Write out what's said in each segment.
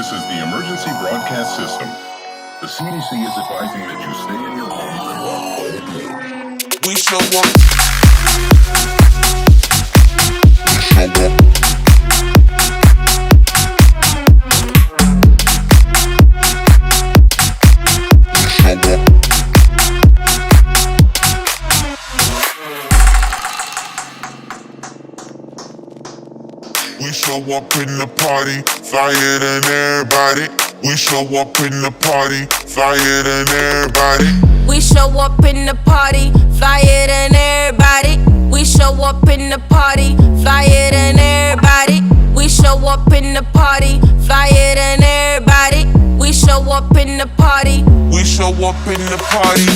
This is the emergency broadcast system. The CDC is advising that you stay in your home. We show up. We show up in the party, flyer than everybody. We show up in the party, flyer than everybody. We show up in the party, flyer than everybody. We show up in the party, flyer than everybody. We show up in the party, flyer than everybody. We show up in the party. We show up in the party.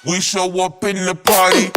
We show up in the party.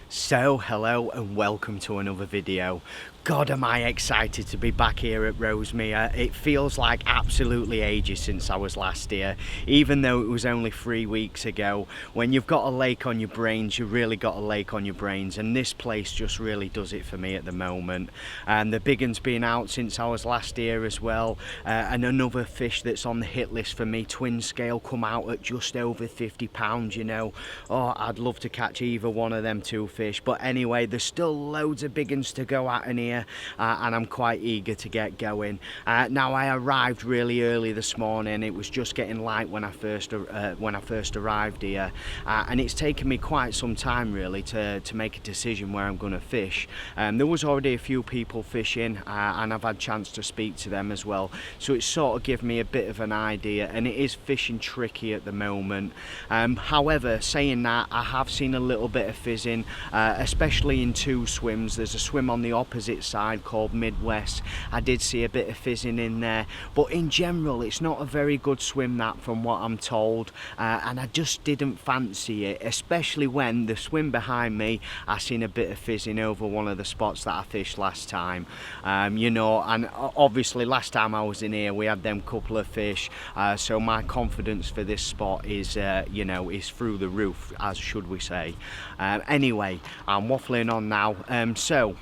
So, hello and welcome to another video. God, am I excited to be back here at Rosemere. It feels like absolutely ages since I was last here, even though it was only 3 weeks ago. When you've got a lake on your brains, you really got a lake on your brains, and this place just really does it for me at the moment. And the big one's been out since I was last here as well, and another fish that's on the hit list for me, twin scale, come out at just over £50, you know. Oh, I'd love to catch either one of them two fish, but anyway, there's still loads of big ones to go at in here. And I'm quite eager to get going. Now, I arrived really early this morning. It was just getting light when I first arrived here, and it's taken me quite some time really to make a decision where I'm going to fish. There was already a few people fishing, and I've had a chance to speak to them as well, so it's sort of given me a bit of an idea, and it is fishing tricky at the moment. However, saying that, I have seen a little bit of fizzing, especially in two swims. There's a swim on the opposite side called Midwest. I did see a bit of fizzing in there, but in general it's not a very good swim, that, from what I'm told, and I just didn't fancy it, especially when the swim behind me I seen a bit of fizzing over one of the spots that I fished last time. You know, and obviously last time I was in here we had them couple of fish, so my confidence for this spot is you know, is through the roof, as should we say. Anyway, I'm waffling on now. So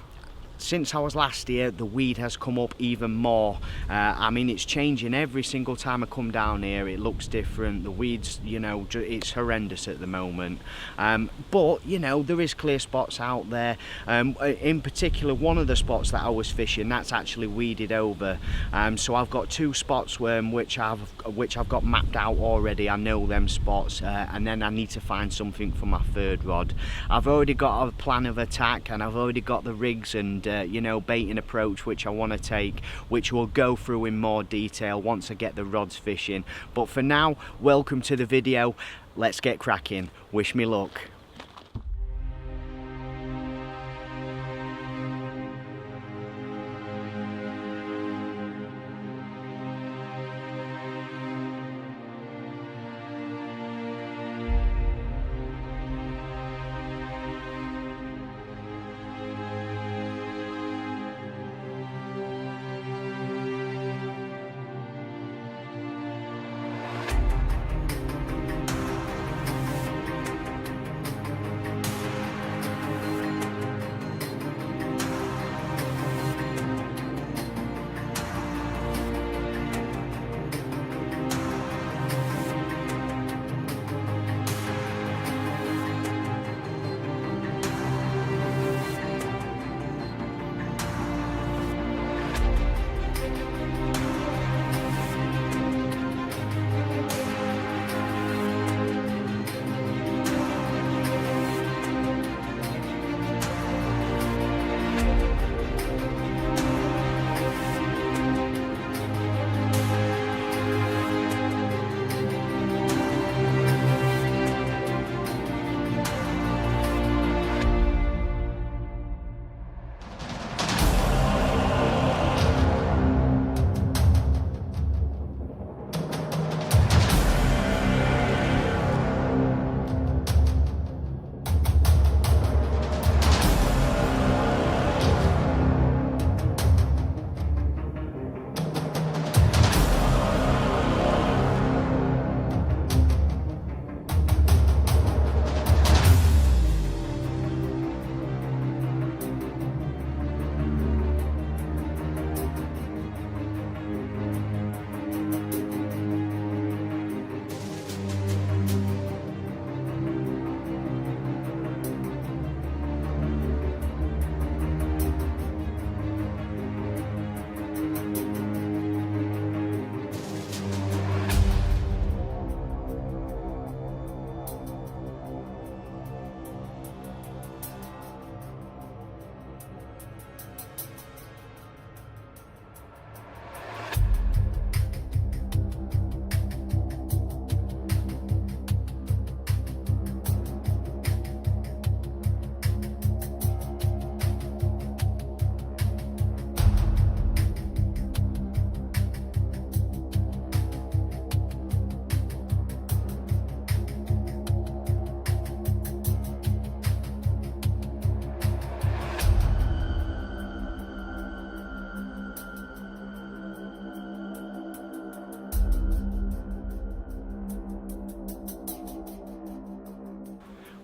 since I was last here, the weed has come up even more. I mean, it's changing every single time I come down here. It looks different. The weeds, you know, it's horrendous at the moment. But, you know, there is clear spots out there. In particular, one of the spots that I was fishing, that's actually weeded over. So I've got two spots which I've got mapped out already. I know them spots, and then I need to find something for my third rod. I've already got a plan of attack, and I've already got the rigs and you know, baiting approach which I want to take, which we'll go through in more detail once I get the rods fishing. But for now, welcome to the video. Let's get cracking. Wish me luck.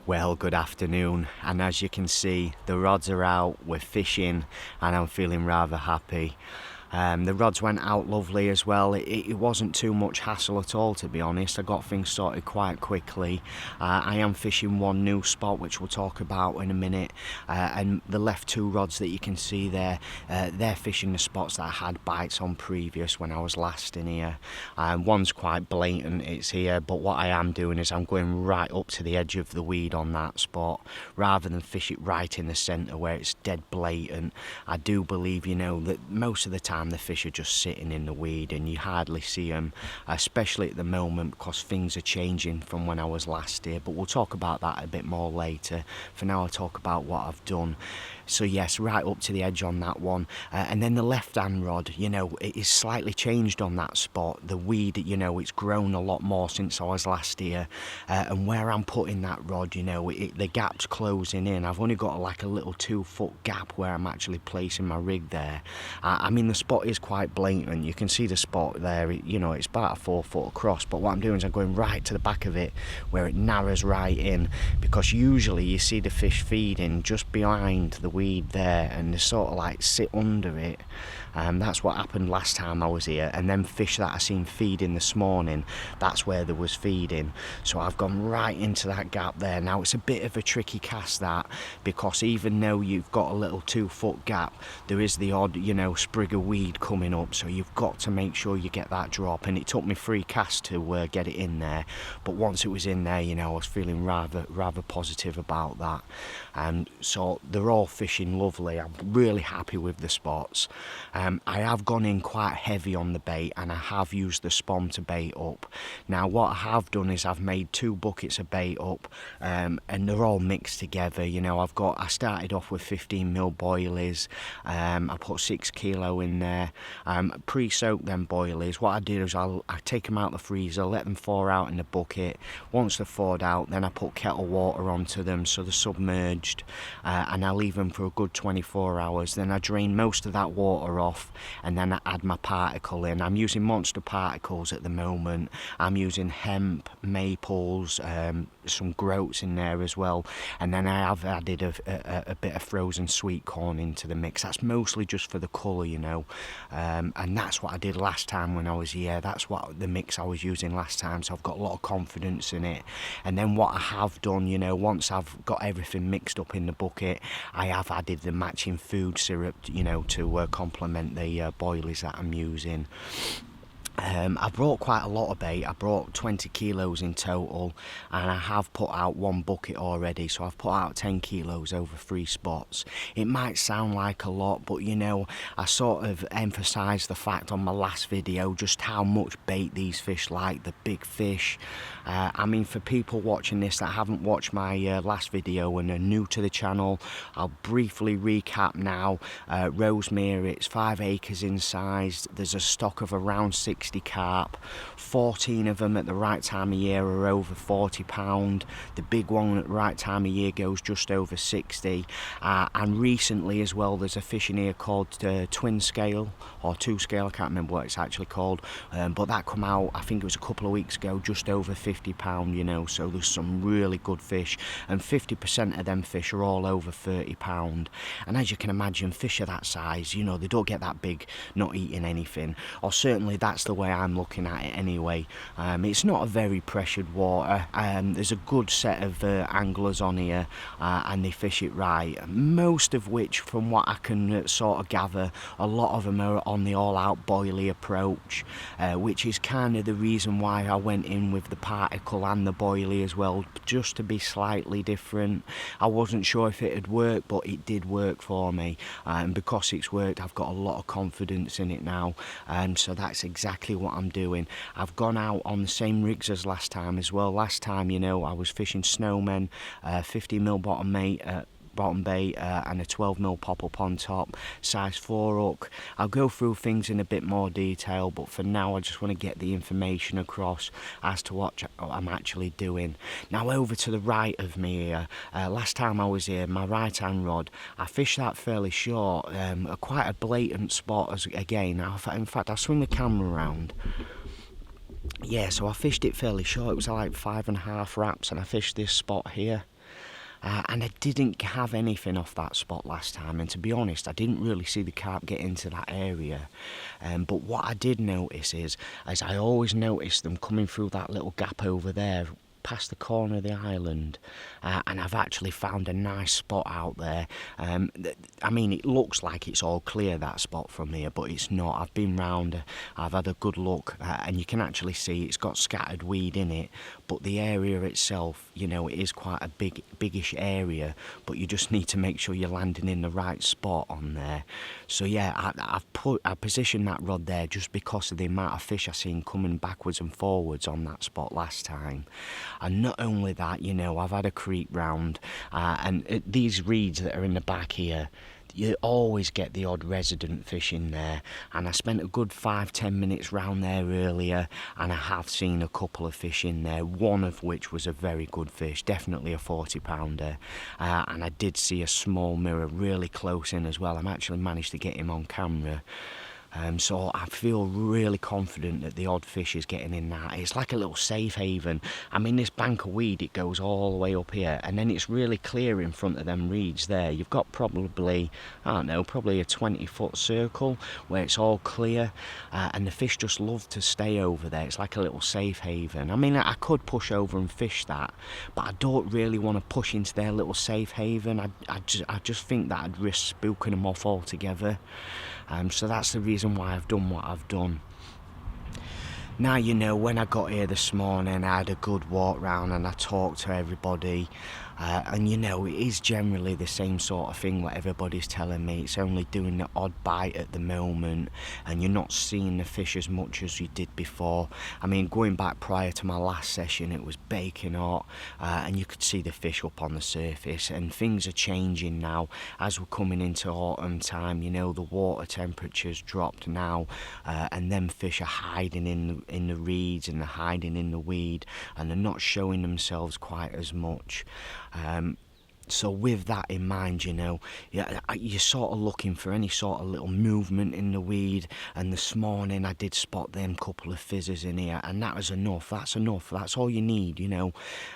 Well, good afternoon, and as you can see, the rods are out, we're fishing, and I'm feeling rather happy. The rods went out lovely as well. It wasn't too much hassle at all, to be honest. I got things sorted quite quickly. I am fishing one new spot, which we'll talk about in a minute, and the left two rods that you can see there, they're fishing the spots that I had bites on previous when I was last in here. One's quite blatant, it's here, but what I am doing is I'm going right up to the edge of the weed on that spot rather than fish it right in the centre where it's dead blatant. I do believe, you know, that most of the time the fish are just sitting in the weed and you hardly see them, especially at the moment because things are changing from when I was last here, but we'll talk about that a bit more later. For now I'll talk about what I've done. So yes, right up to the edge on that one, and then the left hand rod, you know, it is slightly changed on that spot. The weed, you know, it's grown a lot more since I was last here, and where I'm putting that rod, you know, the gap's closing in. I've only got like a little 2-foot gap where I'm actually placing my rig there. I mean, the spot is quite blatant. You can see the spot there, you know, it's about a 4-foot across, but what I'm doing is I'm going right to the back of it where it narrows right in, because usually you see the fish feeding just behind the weed there and they sort of like sit under it. That's what happened last time I was here, and then fish that I seen feeding this morning, that's where there was feeding. So I've gone right into that gap there. Now it's a bit of a tricky cast that, because even though you've got a little 2-foot gap, there is the odd, you know, sprig of weed coming up, so you've got to make sure you get that drop, and it took me 3 casts to get it in there, but once it was in there, you know, I was feeling rather positive about that. So they're all fishing lovely. I'm really happy with the spots. I have gone in quite heavy on the bait, and I have used the spom to bait up. Now what I have done is I've made 2 buckets of bait up, and they're all mixed together. You know, I started off with 15mm boilies. I put 6 kilo in there, pre-soaked them boilies. What I did is I take them out the freezer, let them thaw out in the bucket. Once they're thawed out, then I put kettle water onto them so they're submerged, and I leave them for a good 24 hours. Then I drain most of that water off, and then I add my particle in. I'm using monster particles at the moment. I'm using hemp, maples, some groats in there as well, and then I have added a bit of frozen sweet corn into the mix. That's mostly just for the colour, you know, and that's what I did last time when I was here. That's what the mix I was using last time, so I've got a lot of confidence in it. And then what I have done, you know, once I've got everything mixed up in the bucket, I have added the matching food syrup, you know, to complement the boilies that I'm using. I brought quite a lot of bait. I brought 20 kilos in total, and I have put out 1 bucket already, so I've put out 10 kilos over 3 spots. It might sound like a lot, but you know, I sort of emphasised the fact on my last video just how much bait these fish like, the big fish. I mean, for people watching this that haven't watched my last video and are new to the channel, I'll briefly recap now. Rosemere, it's 5 acres in size. There's a stock of around 60 carp. 14 of them at the right time of year are over £40. The big one at the right time of year goes just over 60. And recently as well, there's a fish in here called twin scale or 2 scale. I can't remember what it's actually called, but that come out, I think it was a couple of weeks ago, just over £50, you know. So there's some really good fish, and 50% of them fish are all over £30. And as you can imagine, fish of that size, you know, they don't get that big not eating anything, or certainly that's the way I'm looking at it anyway. It's not a very pressured water. There's a good set of anglers on here, and they fish it right, most of which, from what I can sort of gather, a lot of them are on the all-out boilie approach, which is kind of the reason why I went in with the particle and the boilie as well, just to be slightly different. I wasn't sure if it had worked, but it did work for me, and because it's worked, I've got a lot of confidence in it now, and so that's exactly what I'm doing. I've gone out on the same rigs as last time as well. Last time, you know, I was fishing snowmen, 50mm bottom bait, and a 12mm pop-up on top, size 4 hook. I'll go through things in a bit more detail, but for now I just want to get the information across as to what I'm actually doing. Now over to the right of me here, last time I was here, my right hand rod, I fished that fairly short, quite a blatant spot again. In fact, I'll swing the camera around. Yeah, so I fished it fairly short. It was like 5.5 wraps, and I fished this spot here. and I didn't have anything off that spot last time, and to be honest I didn't really see the carp get into that area, but what I did notice is, as I always notice them coming through that little gap over there past the corner of the island, and I've actually found a nice spot out there. I mean, it looks like it's all clear, that spot from here, but it's not. I've been round, I've had a good look, and you can actually see it's got scattered weed in it, but the area itself, you know, it is quite a biggish area, but you just need to make sure you're landing in the right spot on there. So yeah, I positioned that rod there just because of the amount of fish I seen coming backwards and forwards on that spot last time. And not only that, you know, I've had a creep round, and these reeds that are in the back here, you always get the odd resident fish in there, and I spent a good 5-10 minutes round there earlier, and I have seen a couple of fish in there, one of which was a very good fish, definitely a 40-pounder, and I did see a small mirror really close in as well. I actually managed to get him on camera. So I feel really confident that the odd fish is getting in that. It's like a little safe haven. I mean, this bank of weed, it goes all the way up here, and then it's really clear in front of them reeds there. You've got probably, I don't know, probably a 20-foot circle where it's all clear, and the fish just love to stay over there. It's like a little safe haven. I mean, I could push over and fish that, but I don't really want to push into their little safe haven. I just think that I'd risk spooking them off altogether. So that's the reason why I've done what I've done. Now, you know, when I got here this morning, I had a good walk round and I talked to everybody. And you know, it is generally the same sort of thing what everybody's telling me. It's only doing the odd bite at the moment, and you're not seeing the fish as much as you did before. I mean, going back prior to my last session, it was baking hot, and you could see the fish up on the surface, and things are changing now as we're coming into autumn time. You know, the water temperature's dropped now, and them fish are hiding in the reeds, and they're hiding in the weed, and they're not showing themselves quite as much. So with that in mind, you know, you're sort of looking for any sort of little movement in the weed, and this morning I did spot them couple of fizzers in here, and that was enough. That's enough. That's all you need, you know.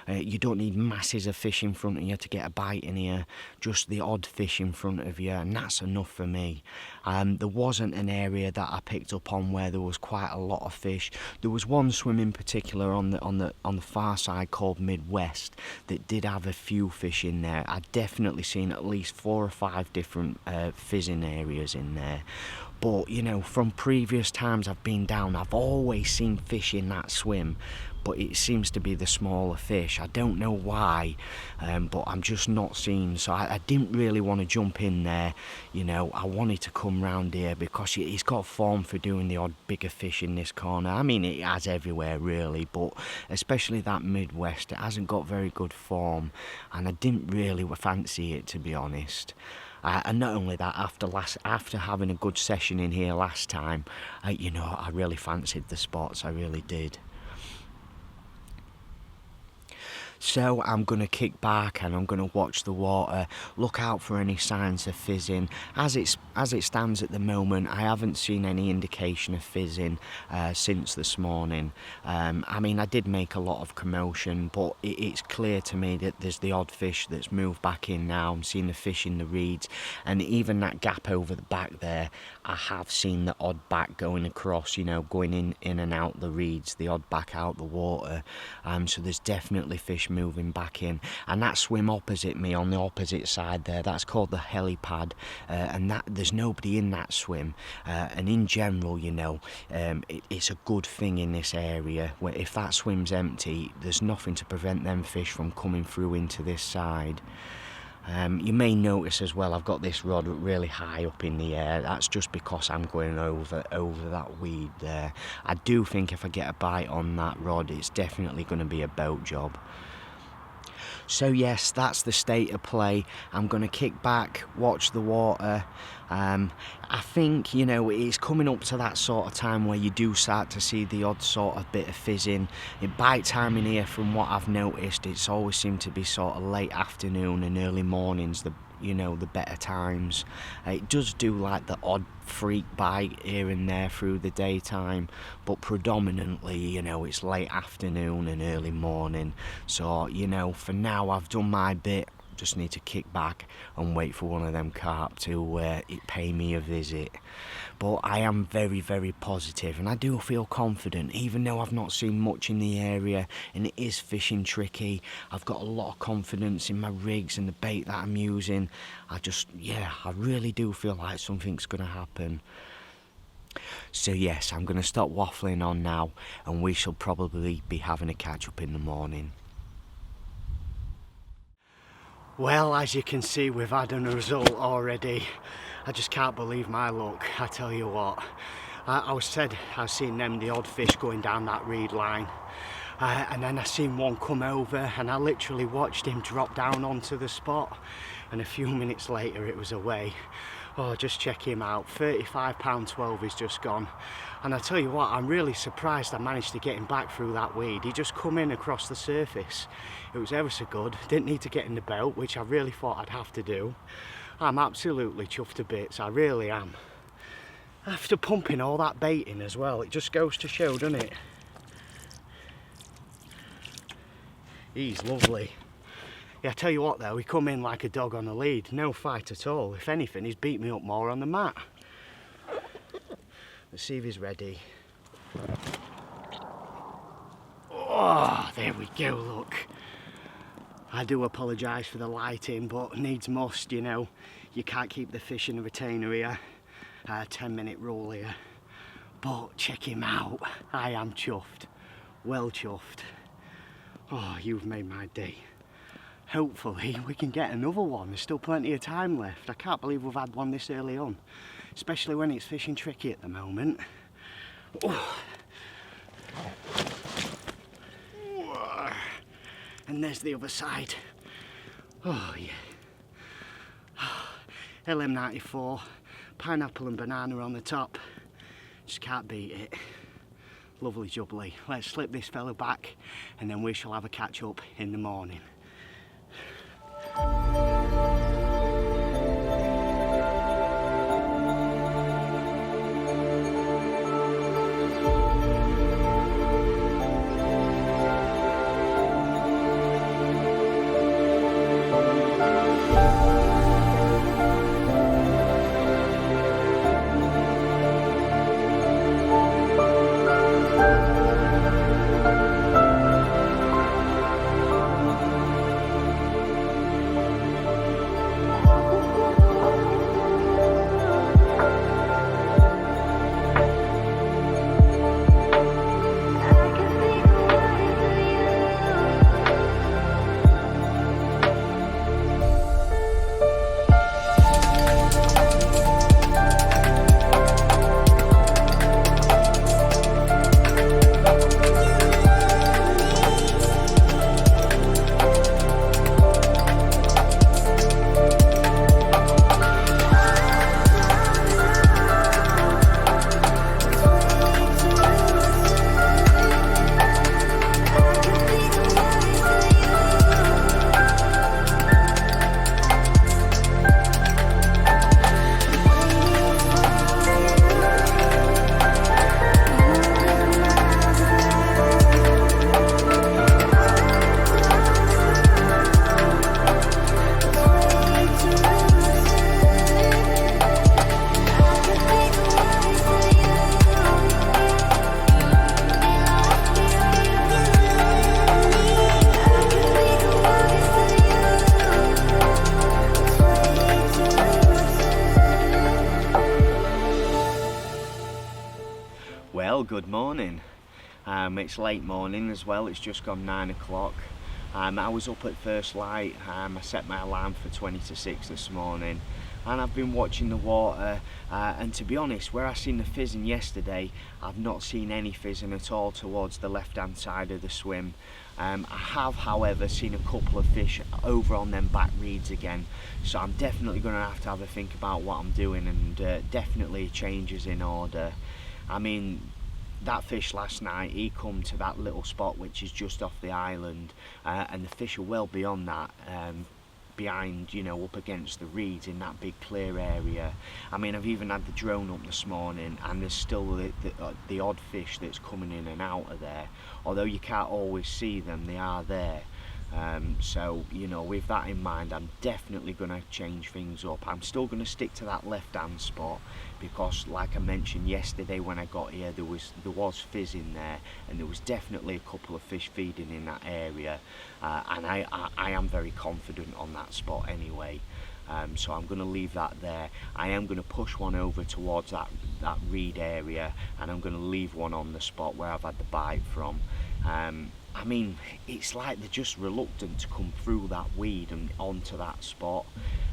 You don't need masses of fish in front of you to get a bite in here, just the odd fish in front of you, and that's enough for me. There wasn't an area that I picked up on where there was quite a lot of fish. There was one swim in particular on the far side called Midwest that did have a few fish in there. I'd definitely seen at least 4 or 5 different fizzing areas in there. But, you know, from previous times I've been down, I've always seen fish in that swim, but it seems to be the smaller fish. I don't know why, but I'm just not seeing. So I didn't really want to jump in there, you know. I wanted to come round here because he's got form for doing the odd bigger fish in this corner. I mean, it has everywhere really, but especially that Midwest, it hasn't got very good form, and I didn't really fancy it, to be honest. And not only that, after having a good session in here last time, you know, I really fancied the spots. I really did. So I'm going to kick back and I'm going to watch the water, look out for any signs of fizzing. As it stands at the moment, I haven't seen any indication of fizzing since this morning. I mean, I did make a lot of commotion, but it's clear to me that there's the odd fish that's moved back in now. I'm seeing the fish in the reeds, and even that gap over the back there, I have seen the odd back going across, you know, going in and out the reeds, the odd back out the water. So there's definitely fish moving back in, and that swim opposite me on the opposite side there, that's called the helipad, and that there's nobody in that swim, and in general, you know, it's a good thing in this area where if that swim's empty, there's nothing to prevent them fish from coming through into this side. You may notice as well, I've got this rod really high up in the air. That's just because I'm going over that weed there. I do think if I get a bite on that rod, it's definitely going to be a boat job. So yes, that's the state of play. I'm going to kick back, watch the water. I think, you know, it's coming up to that sort of time where you do start to see the odd sort of bit of fizzing. At bite time in here, from what I've noticed, it's always seemed to be sort of late afternoon and early mornings, the better times. It does do like the odd freak bite here and there through the daytime, but predominantly, you know, it's late afternoon and early morning. So, you know, for now I've done my bit. Just need to kick back and wait for one of them carp to pay me a visit. But I am very, very positive, and I do feel confident, even though I've not seen much in the area and it is fishing tricky. I've got a lot of confidence in my rigs and the bait that I'm using. I really do feel like something's going to happen. So yes, I'm going to stop waffling on now, and we shall probably be having a catch up in the morning. Well, as you can see, we've had a result already. I just can't believe my luck, I tell you what. I seen the odd fish going down that reed line. And then I seen one come over, and I literally watched him drop down onto the spot. And a few minutes later it was away. Oh, just check him out. £35.12 he's just gone. And I tell you what, I'm really surprised I managed to get him back through that weed. He just come in across the surface. It was ever so good. Didn't need to get in the belt, which I really thought I'd have to do. I'm absolutely chuffed to bits, I really am. After pumping all that bait in as well, it just goes to show, doesn't it? He's lovely. Yeah, I tell you what though, he come in like a dog on a lead, no fight at all. If anything, he's beat me up more on the mat. Let's see if he's ready. Oh, there we go, look. I do apologise for the lighting, but needs must, you know. You can't keep the fish in the retainer here. 10-minute rule here. But check him out. I am chuffed. Well chuffed. Oh, you've made my day. Hopefully we can get another one. There's still plenty of time left. I can't believe we've had one this early on, especially when it's fishing tricky at the moment. Oh. And there's the other side. Oh yeah. LM94, pineapple and banana on the top. Just can't beat it. Lovely jubbly. Let's slip this fella back and then we shall have a catch up in the morning. Well, good morning. It's late morning as well, it's just gone 9 o'clock. I was up at first light. I set my alarm for 20 to 6 this morning, and I've been watching the water, and to be honest, where I seen the fizzing yesterday, I've not seen any fizzing at all towards the left hand side of the swim. I have, however, seen a couple of fish over on them back reeds again, so I'm definitely going to have a think about what I'm doing, and definitely changes in order. I mean, that fish last night, he come to that little spot which is just off the island, and the fish are well beyond that, behind, you know, up against the reeds in that big clear area. I mean, I've even had the drone up this morning, and there's still the odd fish that's coming in and out of there. Although you can't always see them, they are there. So, you know, with that in mind, I'm definitely going to change things up. I'm still going to stick to that left-hand spot because, like I mentioned yesterday when I got here, there was fizz in there, and there was definitely a couple of fish feeding in that area, and I am very confident on that spot anyway. So I'm going to leave that there. I am going to push one over towards that reed area, and I'm going to leave one on the spot where I've had the bite from. I mean, it's like they're just reluctant to come through that weed and onto that spot.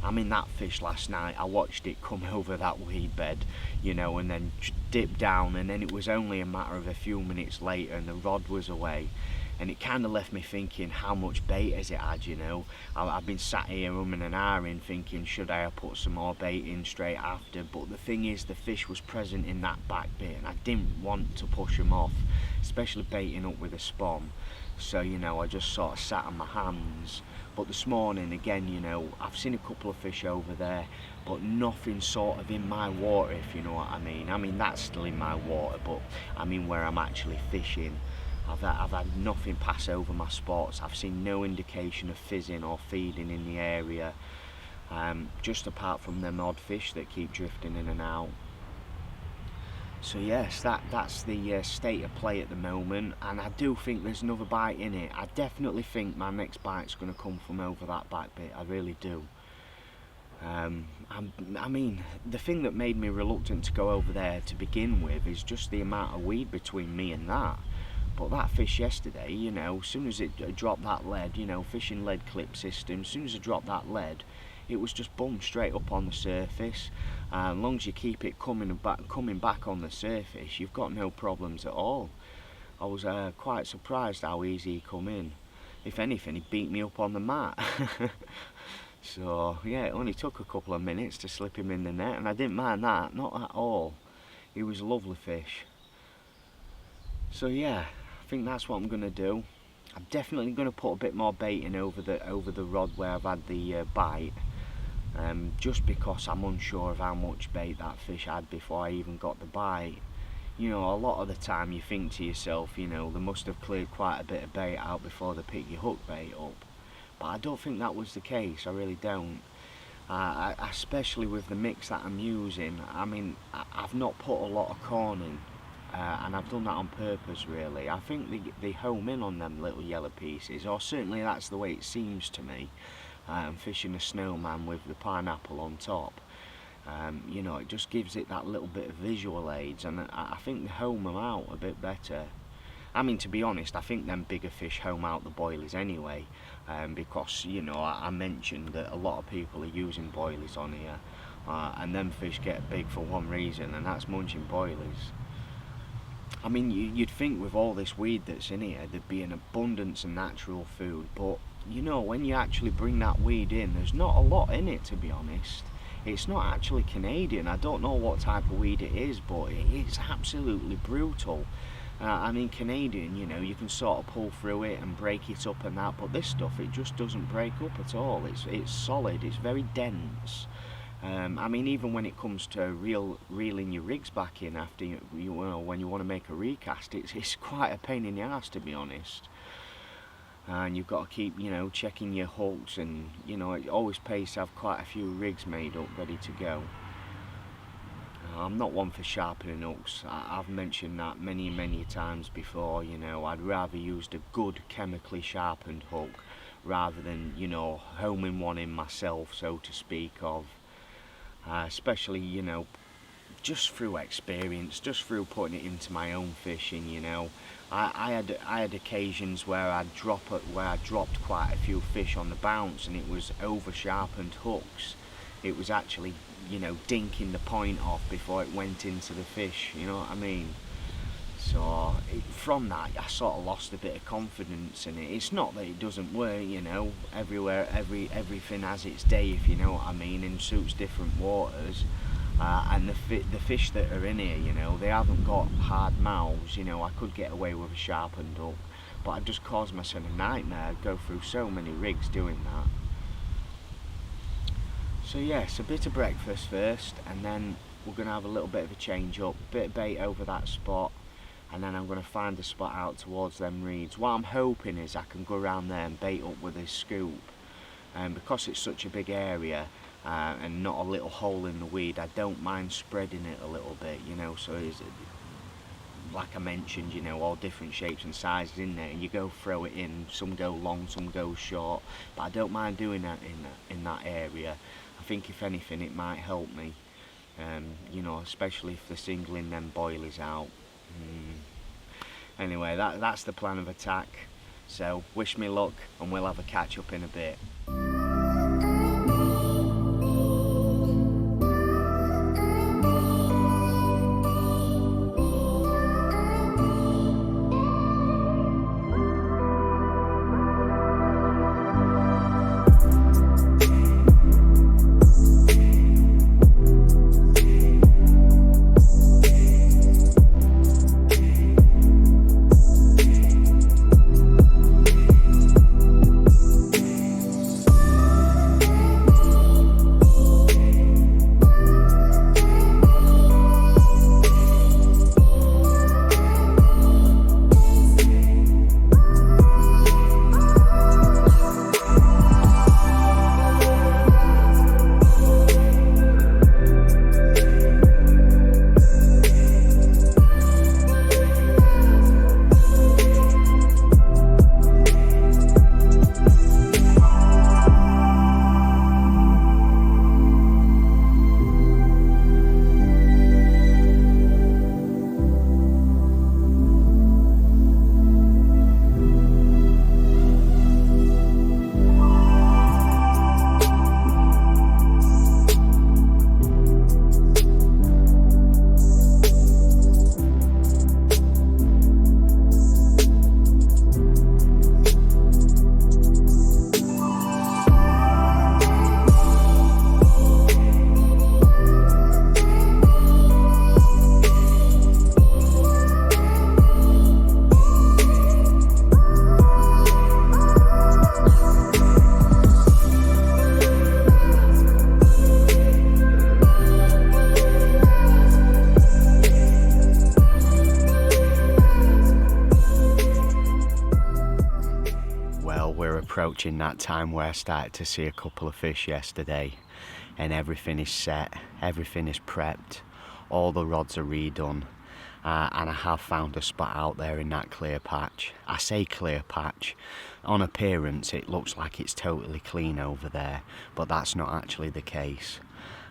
I mean, that fish last night, I watched it come over that weed bed, you know, and then dip down, and then it was only a matter of a few minutes later and the rod was away. And it kind of left me thinking, how much bait has it had, you know? I've been sat here umming and ahhing thinking, should I have put some more bait in straight after? But the thing is, the fish was present in that back bit and I didn't want to push them off, especially baiting up with a spawn. So, you know, I just sort of sat on my hands. But this morning, again, you know, I've seen a couple of fish over there, but nothing sort of in my water, if you know what I mean. I mean, that's still in my water, but I mean where I'm actually fishing. I've had nothing pass over my spots. I've seen no indication of fizzing or feeding in the area, just apart from them odd fish that keep drifting in and out. So yes, that's the state of play at the moment, and I do think there's another bite in it. I definitely think my next bite's going to come from over that back bit, I really do. I mean, the thing that made me reluctant to go over there to begin with is just the amount of weed between me and that. But that fish yesterday, you know, as soon as it dropped that lead, you know, fishing lead clip system, as soon as it dropped that lead, it was just bummed straight up on the surface. As long as you keep it coming back on the surface, you've got no problems at all. I was quite surprised how easy he come in. If anything, he beat me up on the mat. So yeah, it only took a couple of minutes to slip him in the net, and I didn't mind that, not at all. He was a lovely fish. So yeah, I think that's what I'm going to do. I'm definitely going to put a bit more bait in over the rod where I've had the bite, just because I'm unsure of how much bait that fish had before I even got the bite. You know, a lot of the time you think to yourself, you know, they must have cleared quite a bit of bait out before they pick your hook bait up. But I don't think that was the case, I really don't. Especially with the mix that I'm using. I mean, I've not put a lot of corn in. And I've done that on purpose, really. I think they home in on them little yellow pieces, or certainly that's the way it seems to me. Fishing a snowman with the pineapple on top, you know, it just gives it that little bit of visual aids, and I think they home them out a bit better. I mean, to be honest, I think them bigger fish home out the boilies anyway, because, you know, I mentioned that a lot of people are using boilies on here, and them fish get big for one reason, and that's munching boilies. I mean, you'd think with all this weed that's in here, there'd be an abundance of natural food, but, you know, when you actually bring that weed in, there's not a lot in it, to be honest. It's not actually Canadian. I don't know what type of weed it is, but it's absolutely brutal. I mean, Canadian, you know, you can sort of pull through it and break it up and that, but this stuff, it just doesn't break up at all. It's solid, it's very dense. I mean, even when it comes to reeling your rigs back in after when you want to make a recast, it's quite a pain in the ass, to be honest. And you've got to keep, you know, checking your hooks, and, you know, it always pays to have quite a few rigs made up ready to go. I'm not one for sharpening hooks. I've mentioned that many times before. You know, I'd rather use a good chemically sharpened hook rather than, you know, homing one in myself, so to speak, of. Especially, you know, just through experience, just through putting it into my own fishing. You know, I had occasions where I dropped quite a few fish on the bounce, and it was over sharpened hooks. It was actually, you know, dinking the point off before it went into the fish. You know what I mean? So from that, I sort of lost a bit of confidence in it. It's not that it doesn't work, you know. Everything has its day, if you know what I mean, and suits different waters. And the fish that are in here, you know, they haven't got hard mouths. You know, I could get away with a sharpened hook, but I'd just cause myself a nightmare. I'd go through so many rigs doing that. So yes, a bit of breakfast first, and then we're going to have a little bit of a change up. Bit of bait over that spot. and then I'm going to find a spot out towards them reeds. What I'm hoping is I can go around there and bait up with this scoop, and because it's such a big area and not a little hole in the weed, I don't mind spreading it a little bit, you know, so it's, like I mentioned, you know, all different shapes and sizes in there, and you go throw it in, some go long, some go short, but I don't mind doing that in that area. I think if anything it might help me, you know, especially if they're singling them boilies out. Anyway, that's the plan of attack, so wish me luck and we'll have a catch up in a bit. Approaching that time where I started to see a couple of fish yesterday, and everything is set, everything is prepped, all the rods are redone, and I have found a spot out there in that clear patch. I say clear patch, on appearance it looks like it's totally clean over there, but that's not actually the case.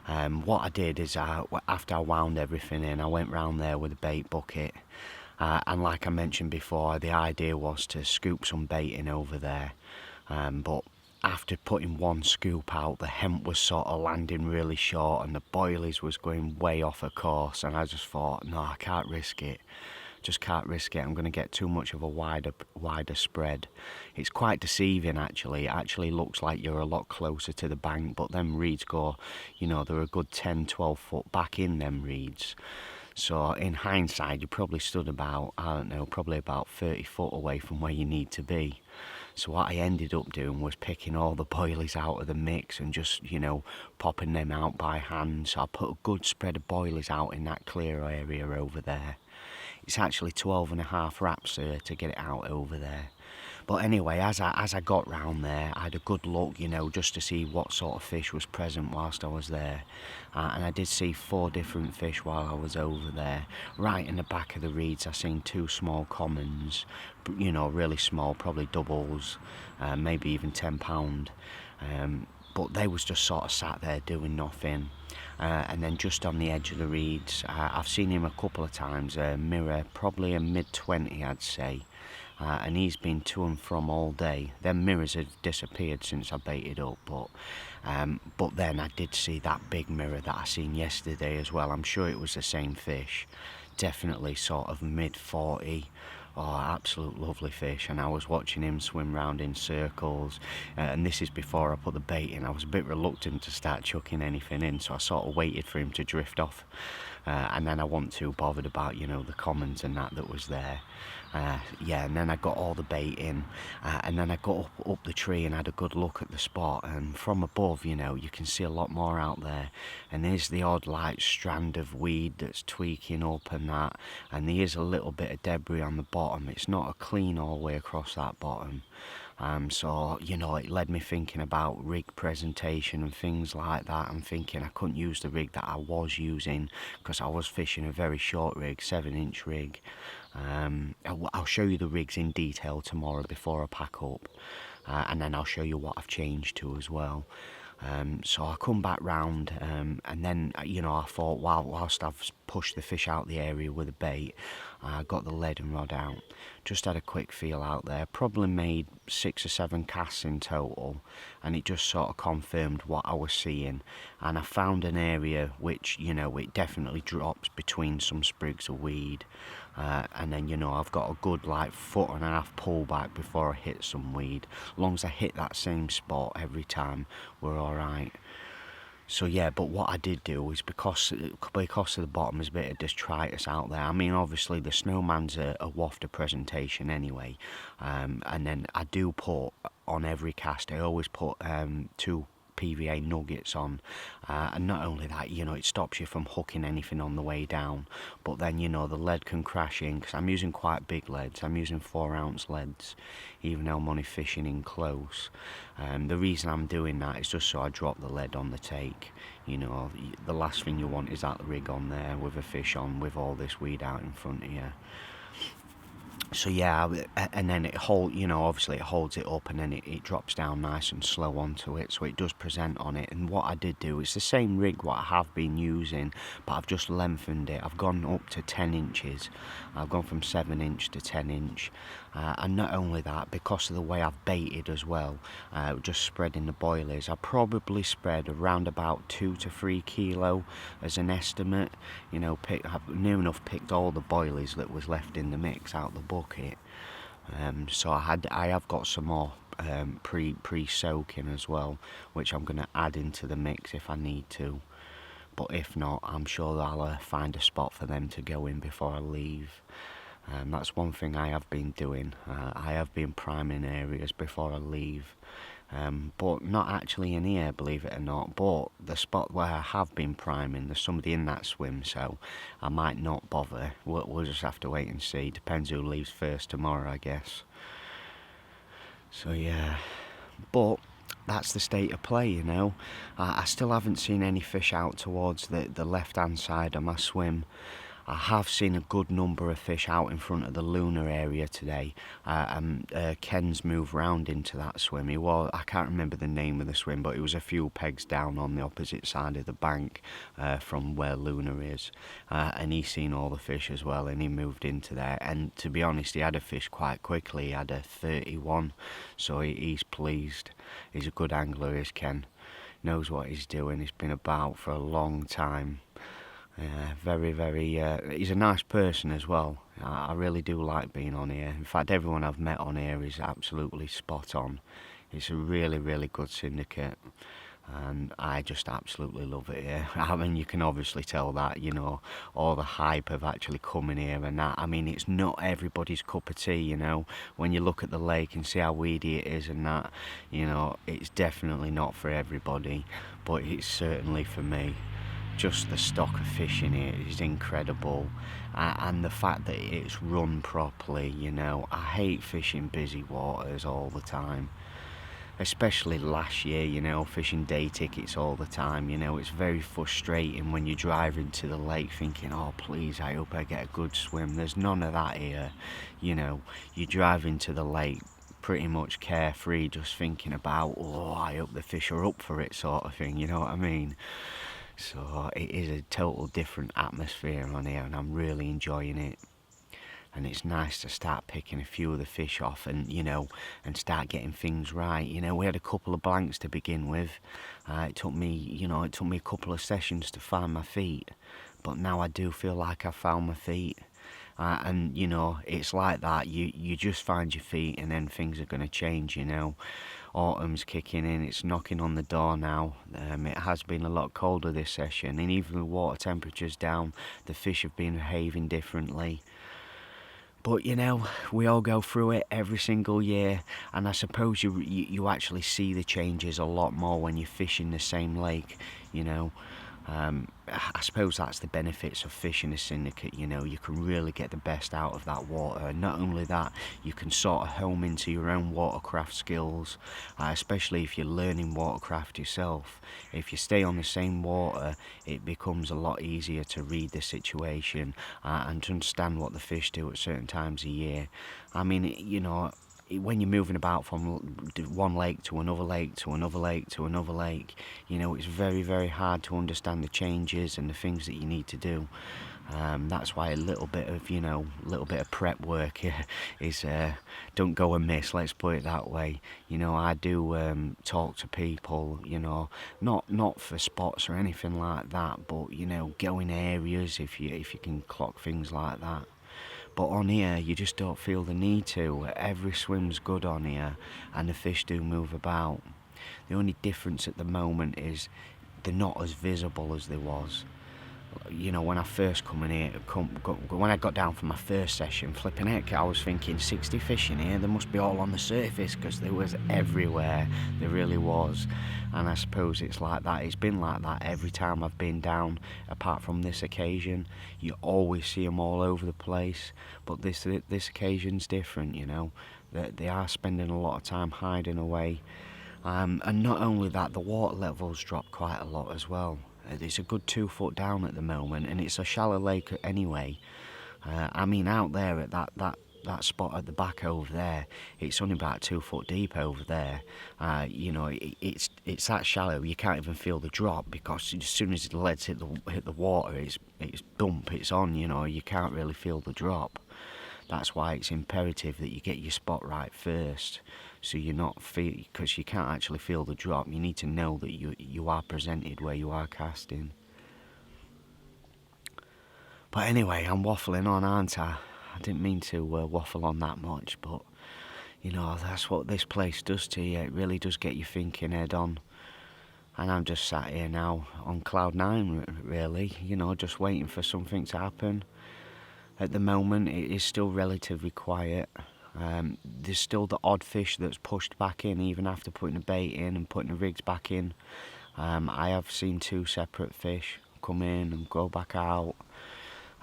What I did is after I wound everything in, I went round there with a bait bucket, and like I mentioned before, the idea was to scoop some bait in over there. But after putting one scoop out, the hemp was sort of landing really short and the boilies was going way off a course, and I just thought, no, I can't risk it. Just can't risk it. I'm going to get too much of a wider spread. It's quite deceiving actually. It actually looks like you're a lot closer to the bank, but them reeds go, you know, they're a good 10-12 foot back in them reeds. So in hindsight, you probably stood about, I don't know, probably about 30 foot away from where you need to be. So what I ended up doing was picking all the boilies out of the mix and just, you know, popping them out by hand. So I put a good spread of boilies out in that clear area over there. It's actually 12.5 wraps to get it out over there. But anyway, as I got round there, I had a good look, you know, just to see what sort of fish was present whilst I was there. And I did see 4 different fish while I was over there. Right in the back of the reeds, I seen 2 small commons, you know, really small, probably doubles, maybe even 10 pound. But they was just sort of sat there doing nothing. And then just on the edge of the reeds, I've seen him a couple of times, a mirror, probably a mid-20 I'd say. And he's been to and from all day. Them mirrors have disappeared since I baited up, but then I did see that big mirror that I seen yesterday as well. I'm sure it was the same fish, definitely sort of mid-40. Oh, absolute lovely fish, and I was watching him swim round in circles, and this is before I put the bait in. I was a bit reluctant to start chucking anything in, so I sort of waited for him to drift off and then I wasn't too bothered about, you know, the comments and that was there. Yeah, and then I got all the bait in, and then I got up the tree and had a good look at the spot, and from above, you know, you can see a lot more out there, and there's the odd like strand of weed that's tweaking up and that, and there is a little bit of debris on the bottom. It's not a clean all the way across that bottom. So, you know, it led me thinking about rig presentation and things like that. I'm thinking I couldn't use the rig that I was using because I was fishing a very short rig, 7-inch rig. I'll show you the rigs in detail tomorrow before I pack up, and then I'll show you what I've changed to as well. So I come back round, and then, you know, I thought, whilst I've pushed the fish out the area with a bait, I got the lead and rod out. Just had a quick feel out there, probably made 6 or 7 casts in total, and it just sort of confirmed what I was seeing. And I found an area which, you know, it definitely drops between some sprigs of weed, and then, you know, I've got a good like 1.5 foot pull back before I hit some weed. As long as I hit that same spot every time, we're alright. So yeah, but what I did do is, because of the bottom, there's a bit of detritus out there. I mean, obviously the Snowman's a wafter presentation anyway, and then I do put on every cast, I always put 2 PVA nuggets on, and not only that, you know, it stops you from hooking anything on the way down, but then, you know, the lead can crash in, because I'm using quite big leads. I'm using 4-ounce leads, even though I'm only fishing in close. The reason I'm doing that is just so I drop the lead on the take. You know, the last thing you want is that rig on there with a fish on with all this weed out in front of you. So yeah, and then you know, obviously it holds it up, and then it drops down nice and slow onto it, so it does present on it. And what I did do, it's the same rig what I have been using, but I've just lengthened it. I've gone up to 10 inches. I've gone from 7-inch to 10-inch, and not only that, because of the way I've baited as well, just spreading the boilies, I probably spread around about 2 to 3 kilo as an estimate. You know, I've near enough picked all the boilies that was left in the mix out the bucket. So I have got some more pre-soaking as well, which I'm going to add into the mix if I need to. But if not, I'm sure I'll find a spot for them to go in before I leave. That's one thing I have been doing. I have been priming areas before I leave, but not actually in here, believe it or not. But the spot where I have been priming, there's somebody in that swim, so I might not bother. We'll just have to wait and see. Depends who leaves first tomorrow, I guess. So yeah, but that's the state of play, you know. I still haven't seen any fish out towards the left-hand side of my swim. I have seen a good number of fish out in front of the lunar area today, and Ken's moved round into that swim. I can't remember the name of the swim, but it was a few pegs down on the opposite side of the bank from where lunar is, and he's seen all the fish as well, and he moved into there. And to be honest, he had a fish quite quickly. He had a 31, so he's pleased. He's a good angler, is Ken. Knows what he's doing. He's been about for a long time. Very, very, he's a nice person as well. I really do like being on here. In fact, everyone I've met on here is absolutely spot on. It's a really, really good syndicate, and I just absolutely love it here. I mean, you can obviously tell that, you know, all the hype of actually coming here and that. I mean, it's not everybody's cup of tea, you know. When you look at the lake and see how weedy it is and that, you know, it's definitely not for everybody, but it's certainly for me. Just the stock of fish in it is incredible, and the fact that it's run properly, you know. I hate fishing busy waters all the time, especially last year, you know, fishing day tickets all the time, you know. It's very frustrating when you drive into the lake thinking, oh please, I hope I get a good swim. There's none of that here, you know. You drive into the lake pretty much carefree, just thinking about, oh, I hope the fish are up for it, sort of thing, you know what I mean. So it is a total different atmosphere on here, and I'm really enjoying it. And it's nice to start picking a few of the fish off, and, you know, and start getting things right. You know, we had a couple of blanks to begin with. It took me a couple of sessions to find my feet, but now I do feel like I found my feet. And, you know, it's like that. You just find your feet, and then things are going to change, you know. autumn's kicking in, it's knocking on the door now. It has been a lot colder this session, and even with water temperatures down, the fish have been behaving differently. But you know, we all go through it every single year, and I suppose you actually see the changes a lot more when you fish in the same lake, you know. I suppose that's the benefits of fishing a syndicate, you know. You can really get the best out of that water, and not only that, you can sort of home into your own watercraft skills, especially if you're learning watercraft yourself. If you stay on the same water, it becomes a lot easier to read the situation and to understand what the fish do at certain times of year. I mean, you know, when you're moving about from one lake to another lake to another lake to another lake, you know, it's very, very hard to understand the changes and the things that you need to do. That's why a little bit of prep work is don't go amiss, let's put it that way. You know, I do talk to people, you know, not for spots or anything like that, but you know, go in areas if you can clock things like that. But on here, you just don't feel the need to. Every swim's good on here, and the fish do move about. The only difference at the moment is they're not as visible as they was. You know, when I first come in here, when I got down for my first session, flipping heck, I was thinking 60 fish in here, they must be all on the surface, because there was everywhere, there really was. And I suppose it's like that, it's been like that every time I've been down, apart from this occasion. You always see them all over the place, but this occasion's different, you know. They are spending a lot of time hiding away. And not only that, the water levels drop quite a lot as well. It's a good 2 foot down at the moment, and it's a shallow lake anyway. I mean, out there at that spot at the back over there, it's only about 2 foot deep over there. You know, it's that shallow you can't even feel the drop, because as soon as the leads hit the water, it's dump, it's on. You know, you can't really feel the drop. That's why it's imperative that you get your spot right first, so you're not because you can't actually feel the drop. You need to know that you are presented where you are casting. But anyway, I'm waffling on, aren't I? I didn't mean to waffle on that much, but you know, that's what this place does to you. It really does get you thinking head on. And I'm just sat here now on cloud nine, really, you know, just waiting for something to happen. At the moment, it is still relatively quiet. There's still the odd fish that's pushed back in, even after putting the bait in and putting the rigs back in. I have seen 2 separate fish come in and go back out.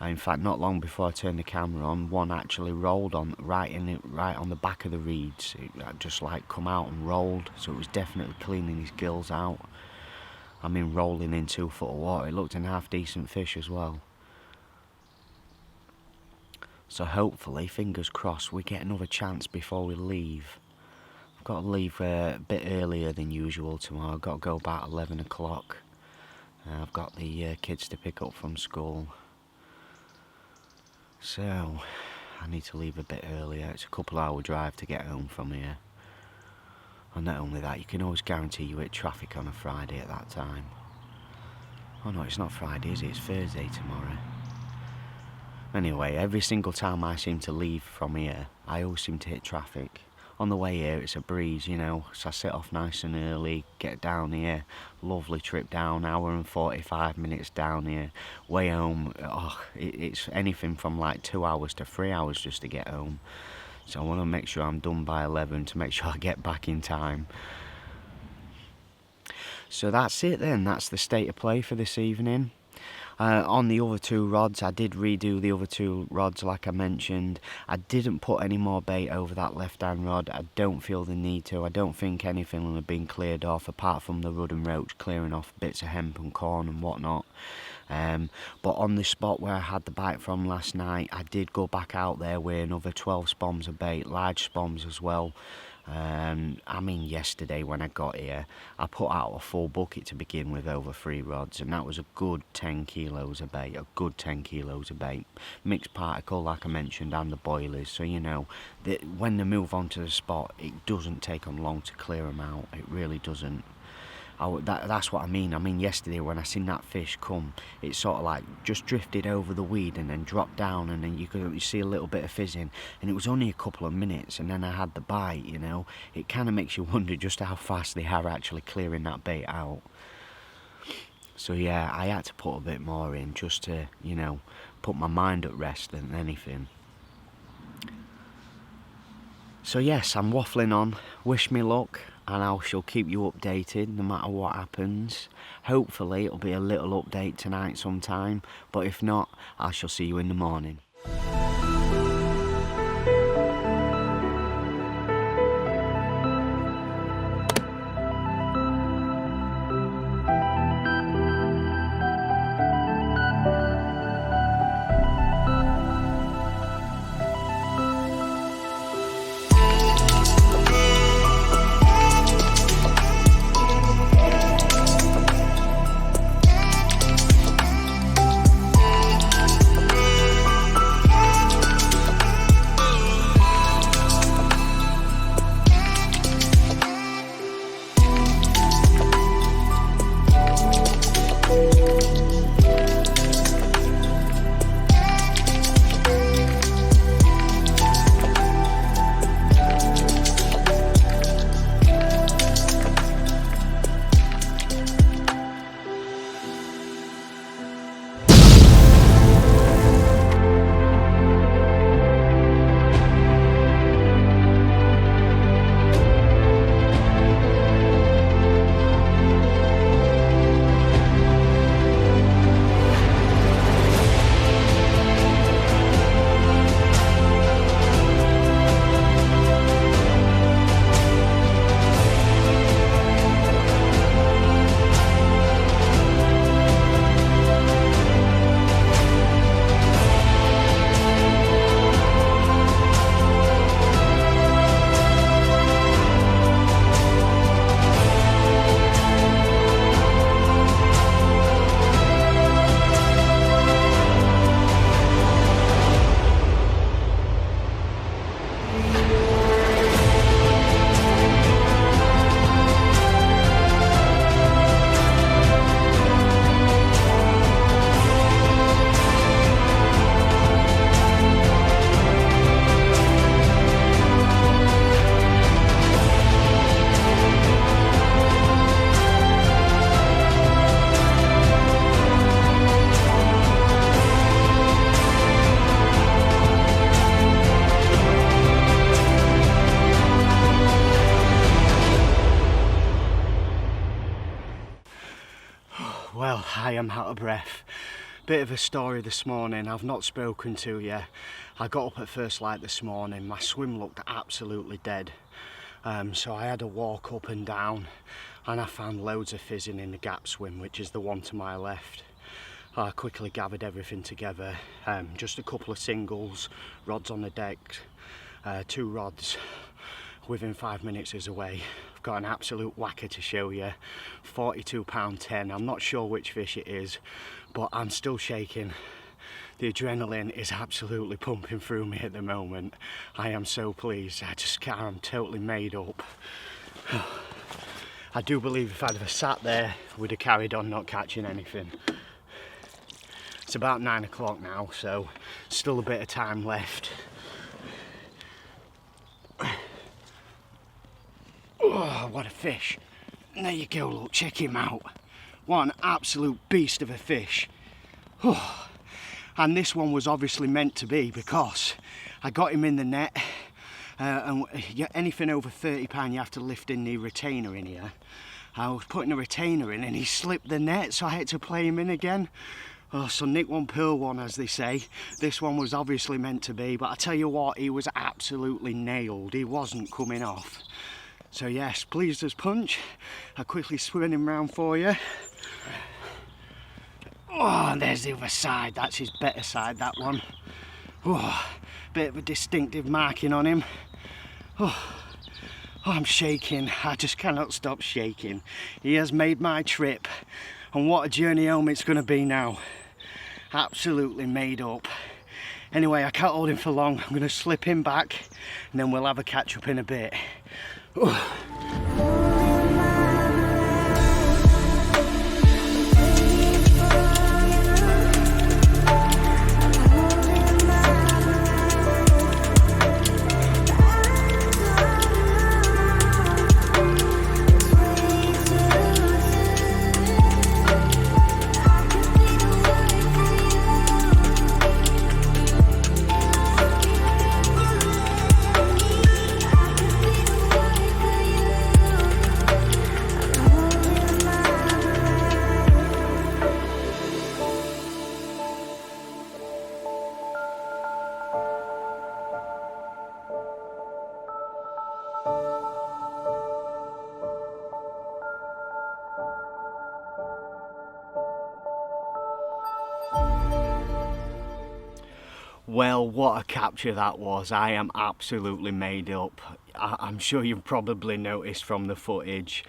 In fact, not long before I turned the camera on, one actually rolled on right on the back of the reeds. It just like come out and rolled, so it was definitely cleaning his gills out. I mean, rolling in 2 foot of water. It looked a half decent fish as well. So hopefully, fingers crossed, we get another chance before we leave. I've got to leave a bit earlier than usual tomorrow. I've got to go about 11 o'clock. I've got the kids to pick up from school. So, I need to leave a bit earlier. It's a couple hour drive to get home from here. And not only that, you can always guarantee you hit traffic on a Friday at that time. Oh no, it's not Friday, is it? It's Thursday tomorrow. Anyway, every single time I seem to leave from here, I always seem to hit traffic. On the way here, it's a breeze, you know, so I set off nice and early, get down here, lovely trip down, hour and 45 minutes down here. Way home, it's anything from like 2 hours to 3 hours just to get home. So I want to make sure I'm done by 11 to make sure I get back in time. So that's it then, that's the state of play for this evening. On the other 2 rods, I did redo the other 2 rods like I mentioned. I didn't put any more bait over that left hand rod. I don't feel the need to. I don't think anything will have been cleared off apart from the rud and roach clearing off bits of hemp and corn and whatnot. But on the spot where I had the bite from last night, I did go back out there with another 12 spoms of bait, large spoms as well. I mean, yesterday when I got here, I put out a full bucket to begin with over 3 rods, and that was a good 10 kilos of bait, mixed particle like I mentioned, and the boilies. So you know, when they move onto the spot, it doesn't take them long to clear them out, it really doesn't. that's what I mean. I mean, yesterday when I seen that fish come, it sort of like just drifted over the weed and then dropped down, and then you see a little bit of fizzing, and it was only a couple of minutes, and then I had the bite. You know, it kind of makes you wonder just how fast they are actually clearing that bait out. So yeah, I had to put a bit more in just to, you know, put my mind at rest than anything. So yes, I'm waffling on. Wish me luck, and I shall keep you updated no matter what happens. Hopefully it'll be a little update tonight sometime, but if not, I shall see you in the morning. Well, I am out of breath. Bit of a story this morning. I've not spoken to you. I got up at first light this morning. My swim looked absolutely dead. So I had a walk up and down, and I found loads of fizzing in the gap swim, which is the one to my left. I quickly gathered everything together. Just a couple of singles, rods on the deck, 2 rods. Within 5 minutes is away. I've got an absolute whacker to show you. 42 pound 10. I'm not sure which fish it is, but I'm still shaking. The adrenaline is absolutely pumping through me at the moment. I am so pleased. I'm totally made up. I do believe if I'd have sat there, we'd have carried on not catching anything. It's about 9 o'clock now, so still a bit of time left. Oh, what a fish. And there you go, look, check him out. What an absolute beast of a fish. Oh. And this one was obviously meant to be, because I got him in the net, and anything over £30 you have to lift in the retainer in here. I was putting a retainer in and he slipped the net, so I had to play him in again. Oh, so nick one, pearl one, as they say. This one was obviously meant to be, but I tell you what, he was absolutely nailed. He wasn't coming off. So yes, pleased as punch. I'll quickly swim him round for you. Oh, and there's the other side. That's his better side, that one. Oh, bit of a distinctive marking on him. Oh, I'm shaking. I just cannot stop shaking. He has made my trip, and what a journey home it's going to be now. Absolutely made up. Anyway, I can't hold him for long. I'm going to slip him back, and then we'll have a catch up in a bit. Oh. Well, what a capture that was. I am absolutely made up. I'm sure you've probably noticed from the footage.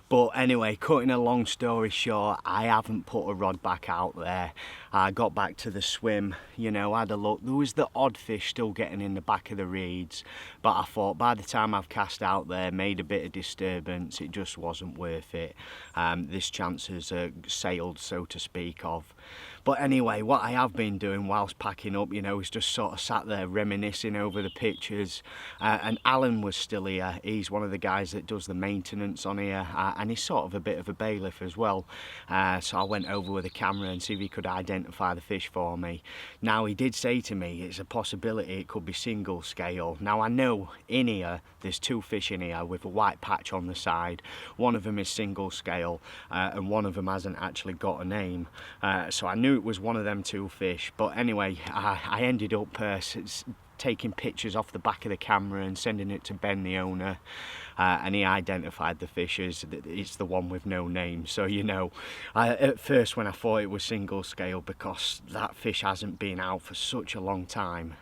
But anyway, cutting a long story short, I haven't put a rod back out there. I got back to the swim, you know, had a look. There was the odd fish still getting in the back of the reeds, but I thought by the time I've cast out there, made a bit of disturbance, it just wasn't worth it. This chance has sailed, so to speak of. But anyway, what I have been doing whilst packing up, you know, is just sort of sat there reminiscing over the pictures. And Alan was still here. He's one of the guys that does the maintenance on here, and he's sort of a bit of a bailiff as well. So I went over with a camera and see if he could identify the fish for me. Now, he did say to me it's a possibility it could be single scale. Now, I know in here there's two fish in here with a white patch on the side. One of them is single scale, and one of them hasn't actually got a name. So I knew it was one of them two fish. But anyway, I ended up taking pictures off the back of the camera and sending it to Ben, the owner, and he identified the fish as it's the one with no name. So, you know, at first when I thought it was single scale, because that fish hasn't been out for such a long time,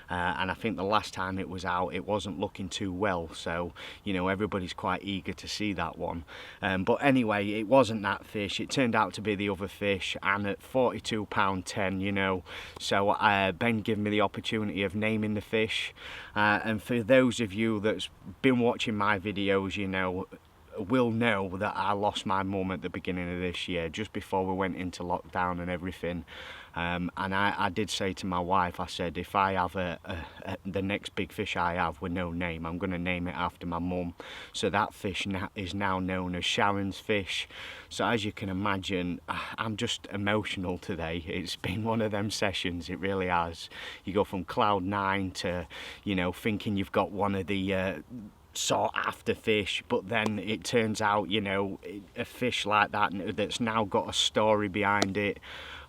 and I think the last time it was out it wasn't looking too well, so you know everybody's quite eager to see that one. But anyway, it wasn't that fish, it turned out to be the other fish, and at £42.10, you know, so Ben gave me the opportunity of naming the fish, and for those of you that's been watching my videos, you know, will know that I lost my mum at the beginning of this year, just before we went into lockdown and everything. And I did say to my wife, I said, if I have the next big fish I have with no name, I'm going to name it after my mum. So that fish is now known as Sharon's fish. So as you can imagine, I'm just emotional today. It's been one of them sessions, it really has. You go from cloud nine to, you know, thinking you've got one of the sought after fish, but then it turns out, you know, a fish like that that's now got a story behind it.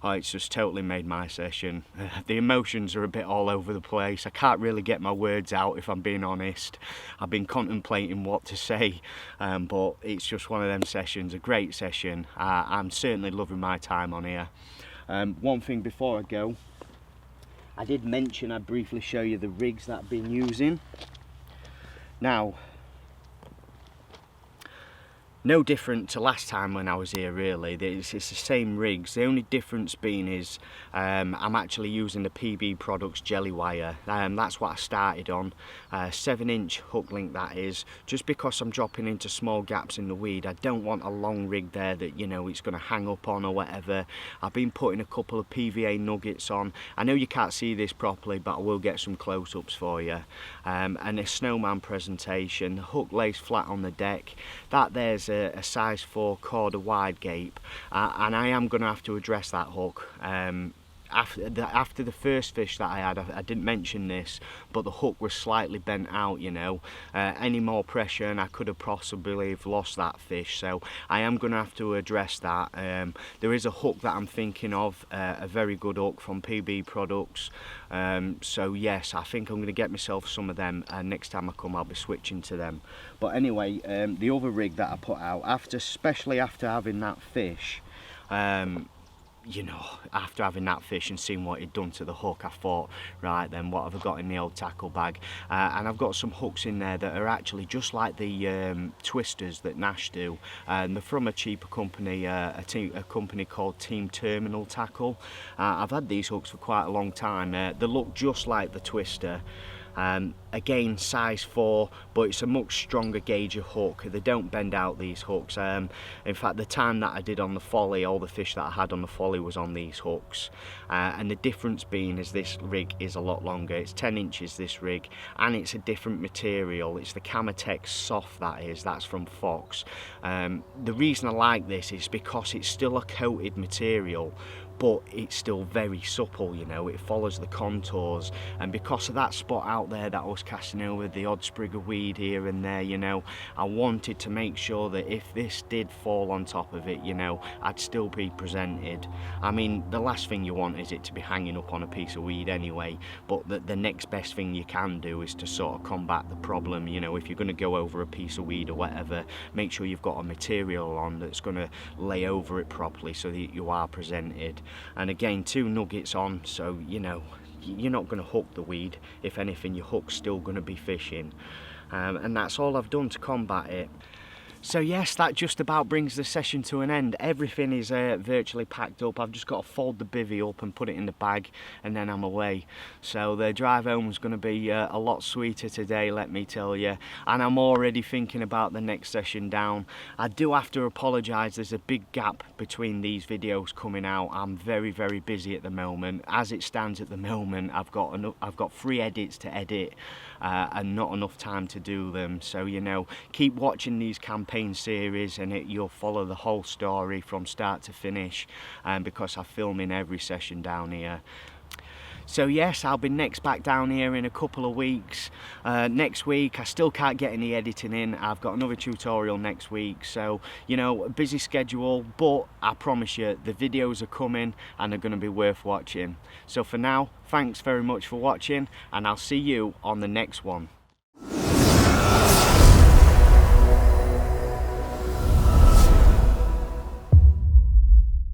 Oh, it's just totally made my session. The emotions are a bit all over the place. I can't really get my words out, if I'm being honest. I've been contemplating what to say, but it's just one of them sessions, a great session. I'm certainly loving my time on here. One thing before I go, I did mention I'd briefly show you the rigs that I've been using. Now, no different to last time when I was here really, it's the same rigs. The only difference being is I'm actually using the PB Products jelly wire. That's what I started on, 7-inch hook link that is, just because I'm dropping into small gaps in the weed. I don't want a long rig there that, you know, it's going to hang up on or whatever. I've been putting a couple of PVA nuggets on. I know you can't see this properly, but I will get some close-ups for you. And a snowman presentation, the hook lays flat on the deck. That there's a size 4 quarter wide gape, and I am going to have to address that hook. After the first fish that I had, I didn't mention this, but the hook was slightly bent out, you know. Any more pressure and I could have possibly have lost that fish, so I am going to have to address that. There is a hook that I'm thinking of, a very good hook from PB Products, so yes, I think I'm going to get myself some of them, and next time I come I'll be switching to them. But anyway, the other rig that I put out, especially after having that fish, you know, after having that fish and seeing what he'd done to the hook, I thought, right then, what have I got in the old tackle bag? And I've got some hooks in there that are actually just like the twisters that Nash do, and they're from a cheaper company, a company called Team Terminal Tackle. I've had these hooks for quite a long time. They look just like the twister. Again, size 4, but it's a much stronger gauge of hook. They don't bend out, these hooks. In fact, the time that I did on the folly, all the fish that I had on the folly was on these hooks, and the difference being is this rig is a lot longer. It's 10 inches this rig, and it's a different material. It's the Camotex soft, that's from Fox. The reason I like this is because it's still a coated material, but it's still very supple, you know, it follows the contours, and because of that spot out there that I was casting over, the odd sprig of weed here and there, you know, I wanted to make sure that if this did fall on top of it, you know, I'd still be presented. I mean, the last thing you want is it to be hanging up on a piece of weed anyway, but the next best thing you can do is to sort of combat the problem. You know, if you're going to go over a piece of weed or whatever, make sure you've got a material on that's going to lay over it properly so that you are presented. And again, 2 nuggets on, so you know, you're not going to hook the weed. If anything, your hook's still going to be fishing. And that's all I've done to combat it. So yes, that just about brings the session to an end. Everything is virtually packed up. I've just got to fold the bivvy up and put it in the bag, and then I'm away. So the drive home is going to be a lot sweeter today, let me tell you. And I'm already thinking about the next session down. I do have to apologise, there's a big gap between these videos coming out. I'm very, very busy at the moment. As it stands at the moment, I've got 3 edits to edit and not enough time to do them. So, you know, keep watching these campaign series, and you'll follow the whole story from start to finish, because I film in every session down here. So yes, I'll be next back down here in a couple of weeks. Next week I still can't get any editing in. I've got another tutorial next week, so you know, a busy schedule, but I promise you the videos are coming and they're going to be worth watching. So for now, thanks very much for watching, and I'll see you on the next one.